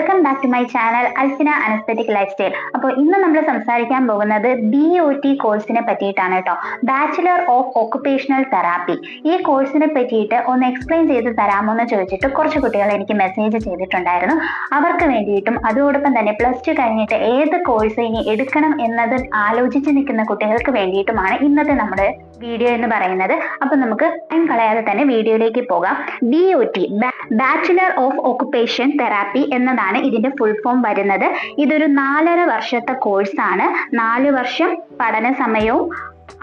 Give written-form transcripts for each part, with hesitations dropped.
Welcome back to my channel Alfina anaesthetic lifestyle. അപ്പോൾ ഇന്ന് നമ്മൾ സംസാരിക്കാൻ പോകുന്നത് BOT കോഴ്സിനെ പറ്റിയിട്ടാണ് കേട്ടോ. Bachelor of occupational therapy. ഈ കോഴ്സിനെ പറ്റിയിട്ട് ഒന്ന് എക്സ്പ്ലെയിൻ ചെയ്ത് തരാമോ എന്ന് ചോദിച്ചിട്ട് കുറച്ച് കുട്ടികൾ എനിക്ക് മെസ്സേജ് ചെയ്തിട്ടുണ്ടായിരുന്നു. അവർക്ക് വേണ്ടിയിട്ടും അതോടൊപ്പം തന്നെ +2 കഴിഞ്ഞിട്ട് ഏത് കോഴ്സ് ഇനി എടുക്കണം എന്നത് ആലോചിച്ച് നിൽക്കുന്ന കുട്ടികൾക്ക് വേണ്ടിയിട്ടുമാണ് ഇന്നത്തെ നമ്മുടെ വീഡിയോ എന്ന് പറയുന്നത്. അപ്പൊ നമുക്ക് ടൈം കളയാതെ തന്നെ വീഡിയോയിലേക്ക് പോകാം. BOT bachelor of occupation therapy എന്നതാണ് ഇതിന്റെ ഫുൾ ഫോം വരുന്നത്. ഇതൊരു 4.5 വർഷത്തെ കോഴ്സാണ്. 4 വർഷം പഠന സമയവും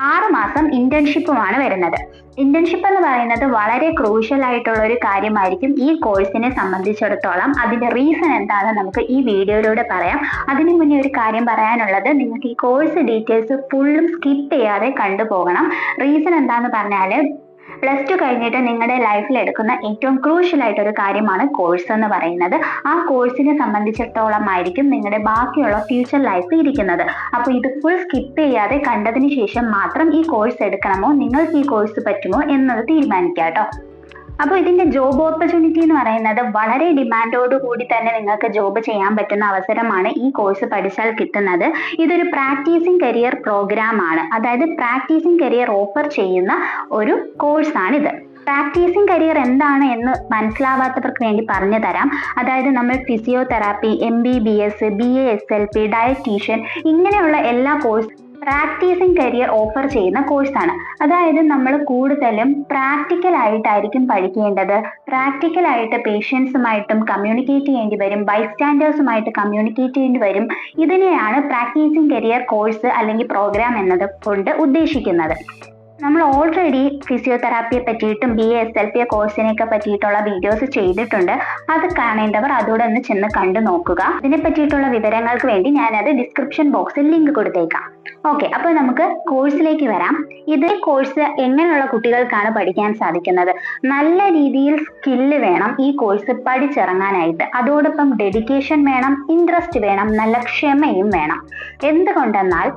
6 മാസം ഇന്റേൺഷിപ്പുമാണ് വരുന്നത്. ഇന്റേൺഷിപ്പ് എന്ന് പറയുന്നത് വളരെ ക്രൂഷ്യൽ ആയിട്ടുള്ള ഒരു കാര്യമായിരിക്കും ഈ കോഴ്സിനെ സംബന്ധിച്ചിടത്തോളം. അതിന്റെ റീസൺ എന്താണെന്ന് നമുക്ക് ഈ വീഡിയോയിലൂടെ പറയാം. അതിനു മുന്നേ ഒരു കാര്യം പറയാനുള്ളത്, നിങ്ങൾക്ക് ഈ കോഴ്സ് ഡീറ്റെയിൽസ് ഫുള്ളും സ്കിപ്പ് ചെയ്യാതെ കണ്ടുപോകണം. റീസൺ എന്താന്ന് പറഞ്ഞാല് +2 കഴിഞ്ഞിട്ട് നിങ്ങളുടെ ലൈഫിൽ എടുക്കുന്ന ഏറ്റവും ക്രൂഷ്യൽ ആയിട്ടൊരു കാര്യമാണ് കോഴ്സ് എന്ന് പറയുന്നത്. ആ കോഴ്സിനെ സംബന്ധിച്ചിടത്തോളം ആയിരിക്കും നിങ്ങളുടെ ബാക്കിയുള്ള ഫ്യൂച്ചർ ലൈഫ് ഇരിക്കുന്നത്. അപ്പോൾ ഇത് ഫുൾ സ്കിപ്പ് ചെയ്യാതെ കണ്ടതിന് ശേഷം മാത്രം ഈ കോഴ്സ് എടുക്കണമോ, നിങ്ങൾക്ക് ഈ കോഴ്സ് പറ്റുമോ എന്നത് തീരുമാനിക്കാം കേട്ടോ. അപ്പോൾ ഇതിന്റെ ജോബ് ഓപ്പർച്യൂണിറ്റി എന്ന് പറയുന്നത് വളരെ ഡിമാൻഡോട് കൂടി തന്നെ നിങ്ങൾക്ക് ജോബ് ചെയ്യാൻ പറ്റുന്ന അവസരമാണ് ഈ കോഴ്സ് പഠിച്ചാൽ കിട്ടുന്നത്. ഇതൊരു പ്രാക്ടീസിങ് കരിയർ പ്രോഗ്രാം ആണ്. അതായത് പ്രാക്ടീസിങ് കരിയർ ഓഫർ ചെയ്യുന്ന ഒരു കോഴ്സാണിത്. പ്രാക്ടീസിങ് കരിയർ എന്താണ് എന്ന് മനസ്സിലാവാത്തവർക്ക് വേണ്ടി പറഞ്ഞു തരാം. അതായത് നമ്മൾ ഫിസിയോതെറാപ്പി, MBBS, BASLP, ഡയറ്റീഷ്യൻ ഇങ്ങനെയുള്ള എല്ലാ കോഴ്സ് പ്രാക്ടീസിങ് കരിയർ ഓഫർ ചെയ്യുന്ന കോഴ്സാണ്. അതായത് നമ്മൾ കൂടുതലും പ്രാക്ടിക്കൽ ആയിട്ടായിരിക്കും പഠിക്കേണ്ടത്. പ്രാക്ടിക്കലായിട്ട് പേഷ്യൻസുമായിട്ടും കമ്മ്യൂണിക്കേറ്റ് ചെയ്യേണ്ടി വരും, ബൈസ്റ്റാൻഡേഴ്സുമായിട്ട് കമ്മ്യൂണിക്കേറ്റ് ചെയ്യേണ്ടി വരും. ഇതിനെയാണ് പ്രാക്ടീസിങ് കരിയർ കോഴ്സ് അല്ലെങ്കിൽ പ്രോഗ്രാം എന്നത് കൊണ്ട് ഉദ്ദേശിക്കുന്നത്. നമ്മൾ ഓൾറെഡി ഫിസിയോതെറാപ്പിയെ പറ്റിയിട്ടും BASLP കോഴ്സിനെയൊക്കെ പറ്റിയിട്ടുള്ള വീഡിയോസ് ചെയ്തിട്ടുണ്ട്. അത് കാണേണ്ടവർ അതോടെ ഒന്ന് ചെന്ന് കണ്ടു നോക്കുക. ഇതിനെ പറ്റിയിട്ടുള്ള വിവരങ്ങൾക്ക് വേണ്ടി ഞാനത് ഡിസ്ക്രിപ്ഷൻ ബോക്സിൽ ലിങ്ക് കൊടുത്തേക്കാം. ഓക്കെ, അപ്പോൾ നമുക്ക് കോഴ്സിലേക്ക് വരാം. ഇതേ കോഴ്സ് എങ്ങനെയുള്ള കുട്ടികൾക്കാണ് പഠിക്കാൻ സാധിക്കുന്നത്? നല്ല രീതിയിൽ സ്കില്ല് വേണം ഈ കോഴ്സ് പഠിച്ചിറങ്ങാനായിട്ട്. അതോടൊപ്പം ഡെഡിക്കേഷൻ വേണം, ഇൻട്രസ്റ്റ് വേണം, നല്ല ക്ഷമയും വേണം. എന്തുകൊണ്ടെന്നാൽ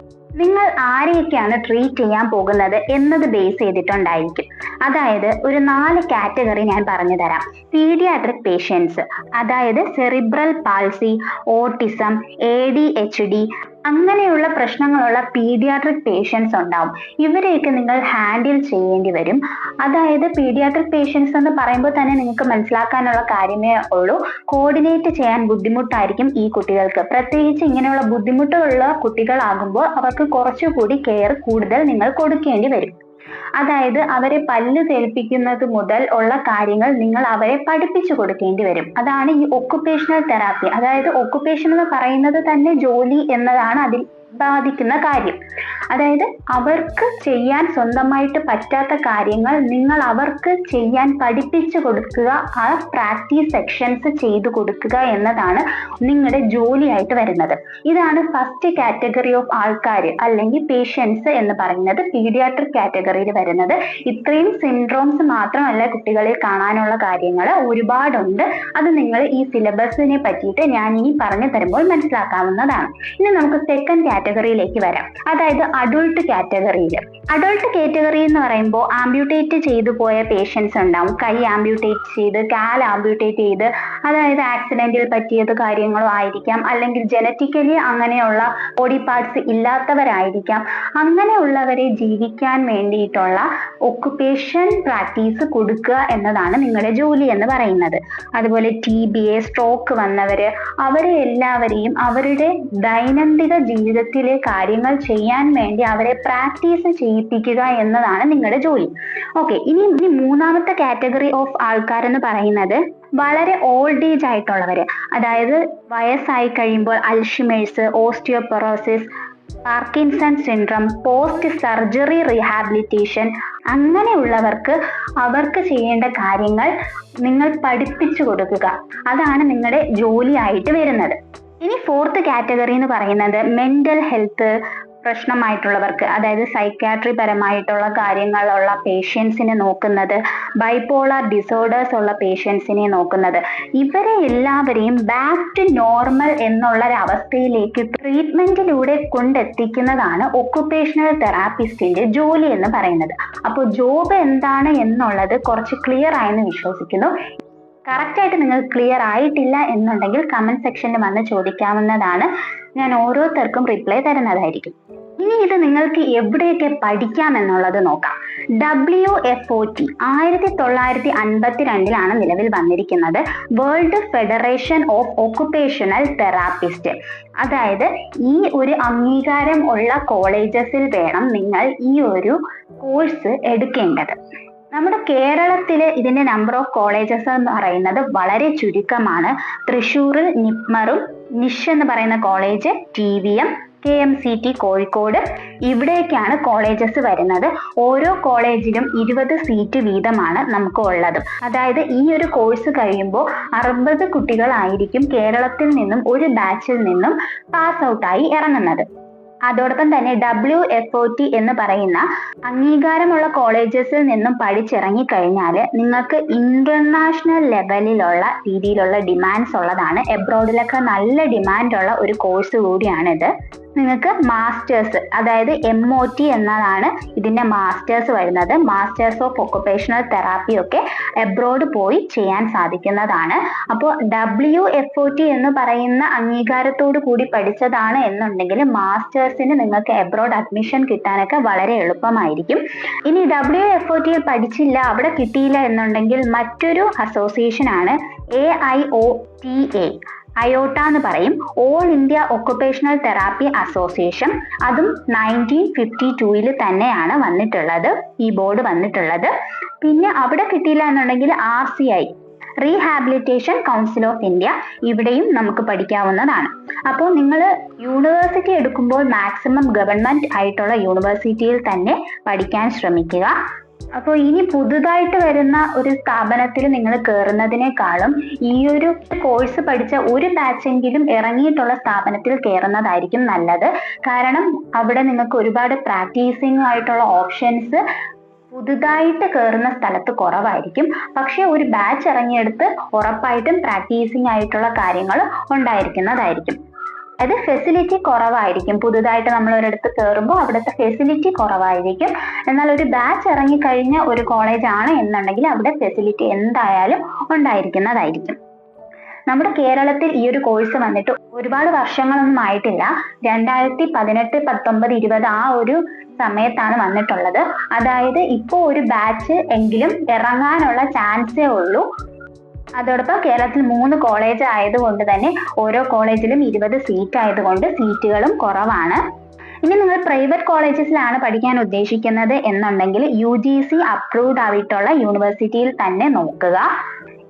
നിങ്ങൾ ആരെയൊക്കെയാണ് ട്രീറ്റ് ചെയ്യാൻ പോകുന്നത് എന്നത് ബേസ് ചെയ്തിട്ടുണ്ടായിരിക്കും. അതായത് ഒരു 4 കാറ്റഗറി ഞാൻ പറഞ്ഞു തരാം. പീഡിയാട്രിക് പേഷ്യൻസ്, അതായത് സെറിബ്രൽ പാൾസി, ഓട്ടിസം, ADHD അങ്ങനെയുള്ള പ്രശ്നങ്ങളുള്ള പീഡിയാട്രിക് പേഷ്യൻസ് ഉണ്ടാവും. ഇവരെയൊക്കെ നിങ്ങൾ ഹാൻഡിൽ ചെയ്യേണ്ടി വരും. അതായത് പീഡിയാട്രിക് പേഷ്യൻസ് എന്ന് പറയുമ്പോൾ തന്നെ നിങ്ങൾക്ക് മനസ്സിലാക്കാനുള്ള കാര്യമേ ഉള്ളൂ, കോർഡിനേറ്റ് ചെയ്യാൻ ബുദ്ധിമുട്ടായിരിക്കും ഈ കുട്ടികൾക്ക്. പ്രത്യേകിച്ച് ഇങ്ങനെയുള്ള ബുദ്ധിമുട്ടുള്ള കുട്ടികളാകുമ്പോൾ അവർക്ക് കുറച്ചുകൂടി കെയർ കൂടുതൽ നിങ്ങൾ കൊടുക്കേണ്ടി വരും. അതായത് അവരെ പല്ല് തേൽപ്പിക്കുന്നത് മുതൽ ഉള്ള കാര്യങ്ങൾ നിങ്ങൾ അവരെ പഠിപ്പിച്ചു കൊടുക്കേണ്ടി വരും. അതാണ് ഈ ഒക്കുപേഷണൽ തെറാപ്പി. അതായത് ഒക്കുപേഷൻ എന്ന് പറയുന്നത് തന്നെ ജോലി എന്നതാണ് അതിൽ ബാധിക്കുന്ന കാര്യം. അതായത് അവർക്ക് ചെയ്യാൻ സ്വന്തമായിട്ട് പറ്റാത്ത കാര്യങ്ങൾ നിങ്ങൾ അവർക്ക് ചെയ്യാൻ പഠിപ്പിച്ചു കൊടുക്കുക, ആ പ്രാക്ടീസ് സെക്ഷൻസ് ചെയ്തു കൊടുക്കുക എന്നതാണ് നിങ്ങളുടെ ജോലിയായിട്ട് വരുന്നത്. ഇതാണ് ഫസ്റ്റ് കാറ്റഗറി ഓഫ് ആൾക്കാർ അല്ലെങ്കിൽ പേഷ്യൻസ് എന്ന് പറയുന്നത് പീഡിയാട്രിക് കാറ്റഗറിയിൽ വരുന്നത്. ഇത്രയും സിൻഡ്രോംസ് മാത്രമല്ല കുട്ടികളിൽ കാണാനുള്ള കാര്യങ്ങൾ ഒരുപാടുണ്ട്. അത് നിങ്ങൾ ഈ സിലബസിനെ പറ്റിയിട്ട് ഞാൻ ഇനി പറഞ്ഞു തരുമ്പോൾ മനസ്സിലാക്കാവുന്നതാണ്. ഇനി നമുക്ക് സെക്കൻഡ് കാറ്റഗറിയിലേക്ക് വരാം. അതായത് അഡൾട്ട് കാറ്റഗറിയിൽ. അഡൾട്ട് കാറ്റഗറി എന്ന് പറയുമ്പോൾ ആംബ്യൂട്ടേറ്റ് ചെയ്തു പോയ പേഷ്യൻസ് ഉണ്ടാവും. കൈ ആംബ്യൂട്ടേറ്റ് ചെയ്ത്, കാൽ ആംബ്യൂട്ടേറ്റ് ചെയ്ത്, അതായത് ആക്സിഡന്റിൽ പറ്റിയത് കാര്യങ്ങളോ ആയിരിക്കാം, അല്ലെങ്കിൽ ജനറ്റിക്കലി അങ്ങനെയുള്ള ബോഡി പാർട്സ് ഇല്ലാത്തവരായിരിക്കാം. അങ്ങനെയുള്ളവരെ ജീവിക്കാൻ വേണ്ടിയിട്ടുള്ള ഒക്കുപേഷൻ പ്രാക്ടീസ് കൊടുക്കുക എന്നതാണ് നിങ്ങളുടെ ജോലി എന്ന് പറയുന്നത്. അതുപോലെ TBA, സ്ട്രോക്ക് വന്നവര്, അവരെ എല്ലാവരെയും അവരുടെ ദൈനംദിന ജീവിതത്തിലെ കാര്യങ്ങൾ ചെയ്യാൻ വേണ്ടി അവരെ പ്രാക്ടീസ് ചെയ്യിപ്പിക്കുക എന്നതാണ് നിങ്ങളുടെ ജോലി. ഓക്കെ, ഇനി മൂന്നാമത്തെ കാറ്റഗറി ഓഫ് ആൾക്കാരെന്ന് പറയുന്നത് വളരെ ഓൾഡ് ഏജ് ആയിട്ടുള്ളവര്. അതായത് വയസ്സായി കഴിയുമ്പോൾ Alzheimer's, osteoporosis, Parkinson syndrome, post surgery rehabilitation അങ്ങനെയുള്ളവർക്ക് അവർക്ക് ചെയ്യേണ്ട കാര്യങ്ങൾ നിങ്ങൾ പഠിപ്പിച്ചു കൊടുക്കുക. അതാണ് നിങ്ങളുടെ ജോലിയായിട്ട് വരുന്നത്. ഇനി ഫോർത്ത് കാറ്റഗറി എന്ന് പറയുന്നത് മെന്റൽ ഹെൽത്ത് പ്രശ്നമായിട്ടുള്ളവർക്ക്, അതായത് സൈക്യാട്രി പരമായിട്ടുള്ള കാര്യങ്ങളുള്ള പേഷ്യൻസിനെ നോക്കുന്നത്, ബൈപോളാർ ഡിസോർഡേഴ്സ് ഉള്ള പേഷ്യൻസിനെ നോക്കുന്നത്. ഇവരെ എല്ലാവരെയും ബാക്ക് ടു നോർമൽ എന്നുള്ള ഒരു അവസ്ഥയിലേക്ക് ട്രീറ്റ്മെന്റിലൂടെ കൊണ്ടെത്തിക്കുന്നതാണ് ഒക്കുപേഷണൽ തെറാപ്പിസ്റ്റിന്റെ ജോലി എന്ന് പറയുന്നത്. അപ്പോൾ ജോബ് എന്താണ് എന്നുള്ളത് കുറച്ച് ക്ലിയർ ആയെന്ന് വിശ്വസിക്കുന്നു. കറക്റ്റായിട്ട് നിങ്ങൾക്ക് ക്ലിയർ ആയിട്ടില്ല എന്നുണ്ടെങ്കിൽ കമന്റ് സെക്ഷനിൽ വന്ന് ചോദിക്കാവുന്നതാണ്. ഞാൻ ഓരോരുത്തർക്കും റിപ്ലൈ തരുന്നതായിരിക്കും. ഇനി ഇത് നിങ്ങൾക്ക് എവിടെയൊക്കെ പഠിക്കാം എന്നുള്ളത് നോക്കാം. WFOT 1952 നിലവിൽ വന്നിരിക്കുന്നത്. World federation of occupational therapist. അതായത് ഈ ഒരു അംഗീകാരം ഉള്ള കോളേജസിൽ വേണം നിങ്ങൾ ഈ ഒരു കോഴ്സ് എടുക്കേണ്ടത്. നമ്മുടെ കേരളത്തില് ഇതിന്റെ നമ്പർ ഓഫ് കോളേജസ് എന്ന് പറയുന്നത് വളരെ ചുരുക്കമാണ്. തൃശ്ശൂരിൽ നിപ്മറും നിഷ് എന്ന് പറയുന്ന കോളേജ്, TVM, KMCT കോഴിക്കോട്, ഇവിടേക്കാണ് കോളേജസ് വരുന്നത്. ഓരോ കോളേജിലും 20 സീറ്റ് വീതമാണ് നമുക്ക് ഉള്ളത്. അതായത് ഈ ഒരു കോഴ്സ് കഴിയുമ്പോൾ 60 കുട്ടികളായിരിക്കും കേരളത്തിൽ നിന്നും ഒരു ബാച്ചിൽ നിന്നും പാസ് ഔട്ടായി ഇറങ്ങുന്നത്. അതോടൊപ്പം തന്നെ WFOT എന്ന് പറയുന്ന അംഗീകാരമുള്ള കോളേജസിൽ നിന്നും പഠിച്ചിറങ്ങി കഴിഞ്ഞാൽ നിങ്ങൾക്ക് ഇന്റർനാഷണൽ ലെവലിലുള്ള രീതിയിലുള്ള ഡിമാൻഡ്സ് ഉള്ളതാണ്. എബ്രോഡിലൊക്കെ നല്ല ഡിമാൻഡ് ഉള്ള ഒരു കോഴ്സ് കൂടിയാണിത്. നിങ്ങൾക്ക് മാസ്റ്റേഴ്സ്, അതായത് MOT എന്നതാണ് ഇതിന്റെ മാസ്റ്റേഴ്സ് വരുന്നത്. മാസ്റ്റേഴ്സ് ഓഫ് ഒക്കുപേഷണൽ തെറാപ്പി ഒക്കെ എബ്രോഡ് പോയി ചെയ്യാൻ സാധിക്കുന്നതാണ്. അപ്പോൾ WFOT എന്ന് പറയുന്ന അംഗീകാരത്തോടു കൂടി പഠിച്ചതാണ് എന്നുണ്ടെങ്കിൽ മാസ്റ്റേഴ്സിന് നിങ്ങൾക്ക് എബ്രോഡ് അഡ്മിഷൻ കിട്ടാനൊക്കെ വളരെ എളുപ്പമായിരിക്കും. ഇനി WFOT പഠിച്ചില്ല, അവിടെ കിട്ടിയില്ല എന്നുണ്ടെങ്കിൽ മറ്റൊരു അസോസിയേഷൻ ആണ് AIOTA. അയോട്ട എന്ന് പറയും, all India occupational therapy association. അതും 1952 തന്നെയാണ് വന്നിട്ടുള്ളത്, ഈ ബോർഡ് വന്നിട്ടുള്ളത്. പിന്നെ അവിടെ കിട്ടിയില്ല എന്നുണ്ടെങ്കിൽ RCI, rehabilitation council of India, ഇവിടെയും നമുക്ക് പഠിക്കാവുന്നതാണ്. അപ്പോൾ നിങ്ങൾ യൂണിവേഴ്സിറ്റി എടുക്കുമ്പോൾ മാക്സിമം ഗവൺമെന്റ് ആയിട്ടുള്ള യൂണിവേഴ്സിറ്റിയിൽ തന്നെ പഠിക്കാൻ ശ്രമിക്കുക. അപ്പോൾ ഇനി പുതുതായിട്ട് വരുന്ന ഒരു സ്ഥാപനത്തിൽ നിങ്ങൾ കയറുന്നതിനേക്കാളും ഈ ഒരു കോഴ്സ് പഠിച്ച ഒരു ബാച്ചെങ്കിലും ഇറങ്ങിയിട്ടുള്ള സ്ഥാപനത്തിൽ കയറുന്നതായിരിക്കും നല്ലത്. കാരണം അവിടെ നിങ്ങൾക്ക് ഒരുപാട് പ്രാക്ടീസിങ് ആയിട്ടുള്ള ഓപ്ഷൻസ് പുതുതായിട്ട് കയറുന്ന സ്ഥലത്ത് കുറവായിരിക്കും. പക്ഷെ ഒരു ബാച്ച് ഇറങ്ങിയെടുത്ത് ഉറപ്പായിട്ടും പ്രാക്ടീസിങ് ആയിട്ടുള്ള കാര്യങ്ങൾ ഉണ്ടായിരിക്കുന്നതായിരിക്കും. അത് ഫെസിലിറ്റി കുറവായിരിക്കും. പുതുതായിട്ട് നമ്മൾ ഒരിടത്ത് കയറുമ്പോൾ അവിടുത്തെ ഫെസിലിറ്റി കുറവായിരിക്കും. എന്നാൽ ഒരു ബാച്ച് ഇറങ്ങിക്കഴിഞ്ഞ ഒരു കോളേജ് ആണ് എന്നുണ്ടെങ്കിൽ അവിടെ ഫെസിലിറ്റി എന്തായാലും ഉണ്ടായിരിക്കുന്നതായിരിക്കും. നമ്മുടെ കേരളത്തിൽ ഈ ഒരു കോഴ്സ് വന്നിട്ട് ഒരുപാട് വർഷങ്ങളൊന്നും ആയിട്ടില്ല. 2018, 19, 20 ആ ഒരു സമയത്താണ് വന്നിട്ടുള്ളത്. അതായത് ഇപ്പോൾ ഒരു ബാച്ച് എങ്കിലും ഇറങ്ങാനുള്ള ചാൻസേ ഉള്ളൂ. അതോടൊപ്പം കേരളത്തിൽ 3 കോളേജ് ആയതുകൊണ്ട് തന്നെ ഓരോ കോളേജിലും 20 സീറ്റ് ആയതുകൊണ്ട് സീറ്റുകളും കുറവാണ്. ഇനി നിങ്ങൾ പ്രൈവറ്റ് കോളേജസിലാണ് പഠിക്കാൻ ഉദ്ദേശിക്കുന്നത് എന്നുണ്ടെങ്കിൽ UGC അപ്രൂവ്ഡ് ആയിട്ടുള്ള യൂണിവേഴ്സിറ്റിയിൽ തന്നെ നോക്കുക.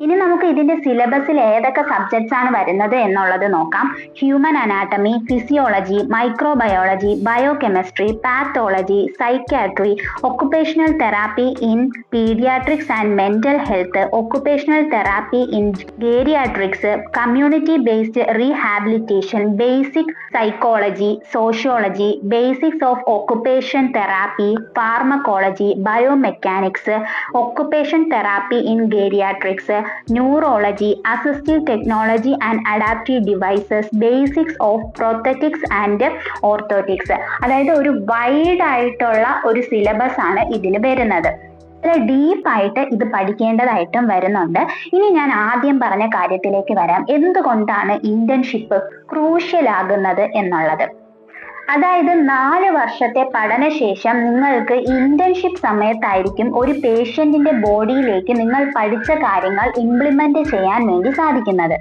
ഇനി നമുക്ക് ഇതിന്റെ സിലബസിൽ ഏതൊക്കെ സബ്ജക്ട്സ് ആണ് വരുന്നത് എന്നുള്ളത് നോക്കാം. Human anatomy, physiology, microbiology, biochemistry, pathology, psychiatry, occupational therapy in paediatrics and mental health, occupational therapy in geriatrics, community based rehabilitation, basic psychology, sociology, basics of occupation therapy, pharmacology, biomechanics, occupation therapy in geriatrics, neurology, assistive technology and adaptive devices, basics of prosthetics and orthotics. അതായത് ഒരു wide ആയിട്ടുള്ള ഒരു syllabus ആണ് ഇതിൽ വരുന്നത്. ഡീപ്പായിട്ട് ഇത് പഠിക്കേണ്ടതായിട്ടും വരുന്നുണ്ട്. ഇനി ഞാൻ ആദ്യം പറഞ്ഞ കാര്യത്തിലേക്ക് വരാം. എന്തുകൊണ്ടാണ് ഇന്റേൺഷിപ്പ് ക്രൂഷ്യൽ ആകുന്നത് എന്നുള്ളത്. അതായത് 4 വർഷത്തെ പഠനശേഷം നിങ്ങൾക്ക് ഇന്റേൺഷിപ്പ് സമയത്തായിരിക്കും ഒരു പേഷ്യന്റിന്റെ ബോഡിയിലേക്ക് നിങ്ങൾ പഠിച്ച കാര്യങ്ങൾ ഇംപ്ലിമെന്റ് ചെയ്യാൻ വേണ്ടി സാധിക്കുന്നത്.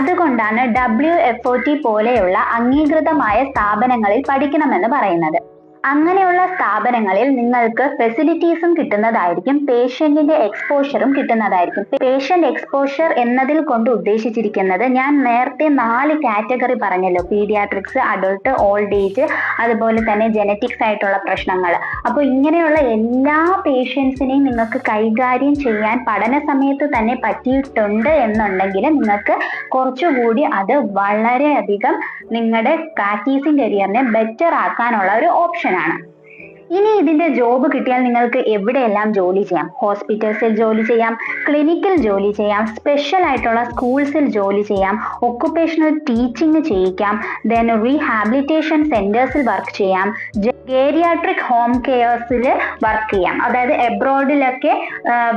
അതുകൊണ്ടാണ് WFOT പോലെയുള്ള അംഗീകൃതമായ സ്ഥാപനങ്ങളിൽ പഠിക്കണമെന്ന് പറയുന്നത്. അങ്ങനെയുള്ള സ്ഥാപനങ്ങളിൽ നിങ്ങൾക്ക് ഫെസിലിറ്റീസും കിട്ടുന്നതായിരിക്കും, പേഷ്യന്റിന്റെ എക്സ്പോഷറും കിട്ടുന്നതായിരിക്കും. പേഷ്യന്റ് എക്സ്പോഷർ എന്നതിൽ കൊണ്ട് ഉദ്ദേശിച്ചിരിക്കുന്നത്, ഞാൻ നേരത്തെ 4 കാറ്റഗറി പറഞ്ഞല്ലോ, പീഡിയാട്രിക്സ്, അഡൾട്ട്, ഓൾഡ് ഏജ്, അതുപോലെ തന്നെ ജനറ്റിക്സ് ആയിട്ടുള്ള പ്രശ്നങ്ങൾ. അപ്പോൾ ഇങ്ങനെയുള്ള എല്ലാ പേഷ്യൻസിനെയും നിങ്ങൾക്ക് കൈകാര്യം ചെയ്യാൻ പഠന സമയത്ത് തന്നെ പറ്റിയിട്ടുണ്ട് എന്നുണ്ടെങ്കിൽ നിങ്ങൾക്ക് കുറച്ചുകൂടി അത് വളരെയധികം നിങ്ങളുടെ പ്രാക്ടീസിങ് കരിയറിനെ ബെറ്റർ ആക്കാനുള്ള ഒരു ഓപ്ഷൻ ആണ്. ഇനി ഇതിന്റെ ജോബ് കിട്ടിയാൽ നിങ്ങൾക്ക് എവിടെയെല്ലാം ജോലി ചെയ്യാം. ഹോസ്പിറ്റൽസിൽ ജോലി ചെയ്യാം, ക്ലിനിക്കിൽ ജോലി ചെയ്യാം, സ്പെഷ്യൽ ആയിട്ടുള്ള സ്കൂൾസിൽ ജോലി ചെയ്യാം, ഒക്കുപേഷണൽ ടീച്ചിങ് ചെയ്യിക്കാം, ദെൻ റീഹാബിലിറ്റേഷൻ സെന്റേഴ്സിൽ വർക്ക് ചെയ്യാം, ഗേരിയാട്രിക് ഹോം കെയർസിൽ വർക്ക് ചെയ്യാം. അതായത് എബ്രോഡിലൊക്കെ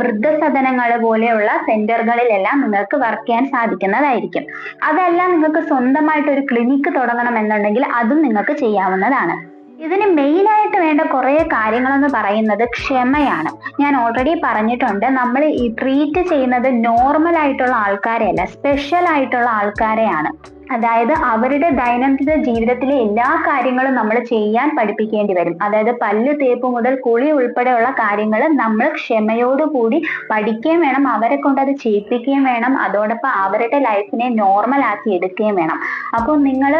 വൃദ്ധസദനങ്ങൾ പോലെയുള്ള സെന്ററുകളിലെല്ലാം നിങ്ങൾക്ക് വർക്ക് ചെയ്യാൻ സാധിക്കുന്നതായിരിക്കും. അതല്ല നിങ്ങൾക്ക് സ്വന്തമായിട്ട് ഒരു ക്ലിനിക്ക് തുടങ്ങണം എന്നുണ്ടെങ്കിൽ അതും നിങ്ങൾക്ക് ചെയ്യാവുന്നതാണ്. ഇതിന് മെയിൻ ആയിട്ട് വേണ്ട കുറെ കാര്യങ്ങളെന്ന് പറയുന്നത് ക്ഷമയാണ്. ഞാൻ ഓൾറെഡി പറഞ്ഞിട്ടുണ്ട്, നമ്മൾ ഈ ട്രീറ്റ് ചെയ്യുന്നത് നോർമൽ ആയിട്ടുള്ള ആൾക്കാരെയല്ല, സ്പെഷ്യൽ ആയിട്ടുള്ള ആൾക്കാരെയാണ്. അതായത് അവരുടെ ദൈനംദിന ജീവിതത്തിലെ എല്ലാ കാര്യങ്ങളും നമ്മൾ ചെയ്യാൻ പഠിപ്പിക്കേണ്ടി വരും. അതായത് പല്ല് തേപ്പ് മുതൽ കുളി ഉൾപ്പെടെയുള്ള കാര്യങ്ങൾ നമ്മൾ ക്ഷമയോടുകൂടി പഠിക്കുകയും വേണം, അവരെ കൊണ്ട് അത് ചെയ്യിപ്പിക്കുകയും വേണം. അതോടൊപ്പം അവരുടെ ലൈഫിനെ നോർമൽ ആക്കി എടുക്കുകയും വേണം. അപ്പോൾ നിങ്ങൾ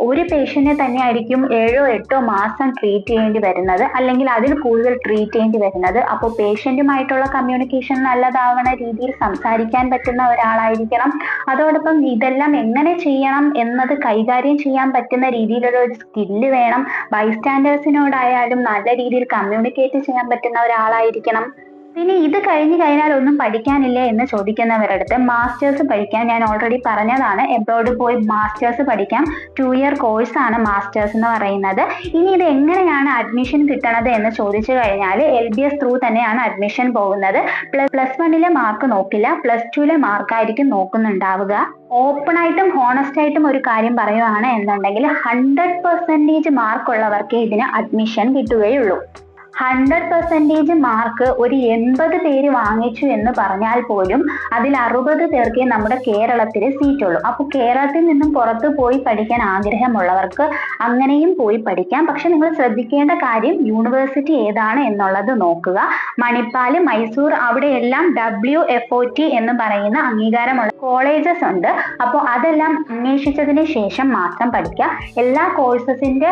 ഒരു പേഷ്യന്റിനെ തന്നെ ആയിരിക്കും 7-8 മാസം ട്രീറ്റ് ചെയ്യേണ്ടി വരുന്നത്, അല്ലെങ്കിൽ അതിൽ കൂടുതൽ ട്രീറ്റ് ചെയ്യേണ്ടി വരുന്നത്. അപ്പോൾ പേഷ്യന്റുമായിട്ടുള്ള കമ്മ്യൂണിക്കേഷൻ നല്ലതാവണ രീതിയിൽ സംസാരിക്കാൻ പറ്റുന്ന ഒരാളായിരിക്കണം. അതോടൊപ്പം ഇതെല്ലാം എങ്ങനെ ചെയ്യണം എന്നത് കൈകാര്യം ചെയ്യാൻ പറ്റുന്ന രീതിയിലുള്ള ഒരു സ്കില്ല് വേണം. ബൈസ്റ്റാൻഡേഴ്സിനോടായാലും നല്ല രീതിയിൽ കമ്മ്യൂണിക്കേറ്റ് ചെയ്യാൻ പറ്റുന്ന ഒരാളായിരിക്കണം. പിന്നെ ഇത് കഴിഞ്ഞു കഴിഞ്ഞാൽ ഒന്നും പഠിക്കാനില്ലേ എന്ന് ചോദിക്കുന്നവരുടെ അടുത്ത് മാസ്റ്റേഴ്സ് പഠിക്കാൻ ഞാൻ ഓൾറെഡി പറഞ്ഞതാണ്. എബ്രോഡ് പോയി മാസ്റ്റേഴ്സ് പഠിക്കാം. 2 ഇയർ കോഴ്സാണ് മാസ്റ്റേഴ്സ് എന്ന് പറയുന്നത്. ഇനി ഇത് എങ്ങനെയാണ് അഡ്മിഷൻ കിട്ടണത് എന്ന് ചോദിച്ചു കഴിഞ്ഞാൽ LBS ത്രൂ തന്നെയാണ് അഡ്മിഷൻ പോകുന്നത്. +1 മാർക്ക് നോക്കില്ല, +2 മാർക്കായിരിക്കും നോക്കുന്നുണ്ടാവുക. ഓപ്പൺ ആയിട്ടും ഹോണസ്റ്റ് ആയിട്ടും ഒരു കാര്യം പറയുവാണ് എന്നുണ്ടെങ്കിൽ 100% മാർക്ക് ഉള്ളവർക്കേ ഇതിന് അഡ്മിഷൻ കിട്ടുകയുള്ളൂ. 100% മാർക്ക് ഒരു 80 പേര് വാങ്ങിച്ചു എന്ന് പറഞ്ഞാൽ പോലും അതിൽ 60 പേർക്കേ നമ്മുടെ കേരളത്തിൽ സീറ്റുള്ളൂ. അപ്പോൾ കേരളത്തിൽ നിന്നും പുറത്തു പോയി പഠിക്കാൻ ആഗ്രഹമുള്ളവർക്ക് അങ്ങനെയും പോയി പഠിക്കാം. പക്ഷെ നിങ്ങൾ ശ്രദ്ധിക്കേണ്ട കാര്യം യൂണിവേഴ്സിറ്റി ഏതാണ് എന്നുള്ളത് നോക്കുക. മണിപ്പാല്, മൈസൂർ അവിടെയെല്ലാം WFOT എന്ന് പറയുന്ന അംഗീകാരമുള്ള കോളേജസ് ഉണ്ട്. അപ്പോൾ അതെല്ലാം അന്വേഷിച്ചതിന് ശേഷം മാത്രം പഠിക്കുക. എല്ലാ കോഴ്സസിന്റെ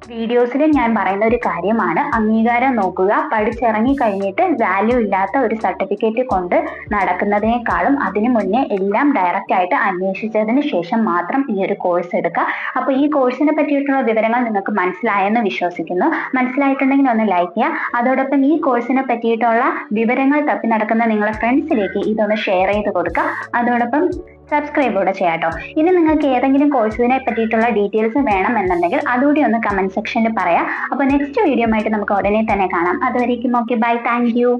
വീഡിയോസിലും ഞാൻ പറയുന്ന ഒരു കാര്യമാണ്, അംഗീകാരം നോക്കുക. പഠിച്ചിറങ്ങി കഴിഞ്ഞിട്ട് വാല്യൂ ഇല്ലാത്ത ഒരു സർട്ടിഫിക്കറ്റ് കൊണ്ട് നടക്കുന്നതിനേക്കാളും അതിനു മുന്നേ എല്ലാം ഡയറക്റ്റ് ആയിട്ട് അന്വേഷിച്ചതിന് ശേഷം മാത്രം ഈ ഒരു കോഴ്സ് എടുക്കുക. അപ്പോൾ ഈ കോഴ്സിനെ പറ്റിയിട്ടുള്ള വിവരങ്ങൾ നിങ്ങൾക്ക് മനസ്സിലായെന്ന് വിശ്വസിക്കുന്നു. മനസ്സിലായിട്ടുണ്ടെങ്കിൽ ഒന്ന് ലൈക്ക് ചെയ്യുക. അതോടൊപ്പം ഈ കോഴ്സിനെ പറ്റിയിട്ടുള്ള വിവരങ്ങൾ തപ്പി നടക്കുന്ന നിങ്ങളുടെ ഫ്രണ്ട്സിലേക്ക് ഇതൊന്ന് ഷെയർ ചെയ്ത് കൊടുക്കുക. അതോടൊപ്പം സബ്സ്ക്രൈബ് കൂടെ ചെയ്യാട്ടോ. ഇനി നിങ്ങൾക്ക് ഏതെങ്കിലും കോഴ്സിനെ പറ്റിയിട്ടുള്ള ഡീറ്റെയിൽസ് വേണം എന്നുണ്ടെങ്കിൽ അതുകൂടി ഒന്ന് കമന്റ് സെക്ഷനിൽ പറയാം. അപ്പോൾ നെക്സ്റ്റ് വീഡിയോ ആയിട്ട് നമുക്ക് ഉടനെ തന്നെ കാണാം. അതുവരേക്കും ഓക്കെ, ബൈ, താങ്ക് യു.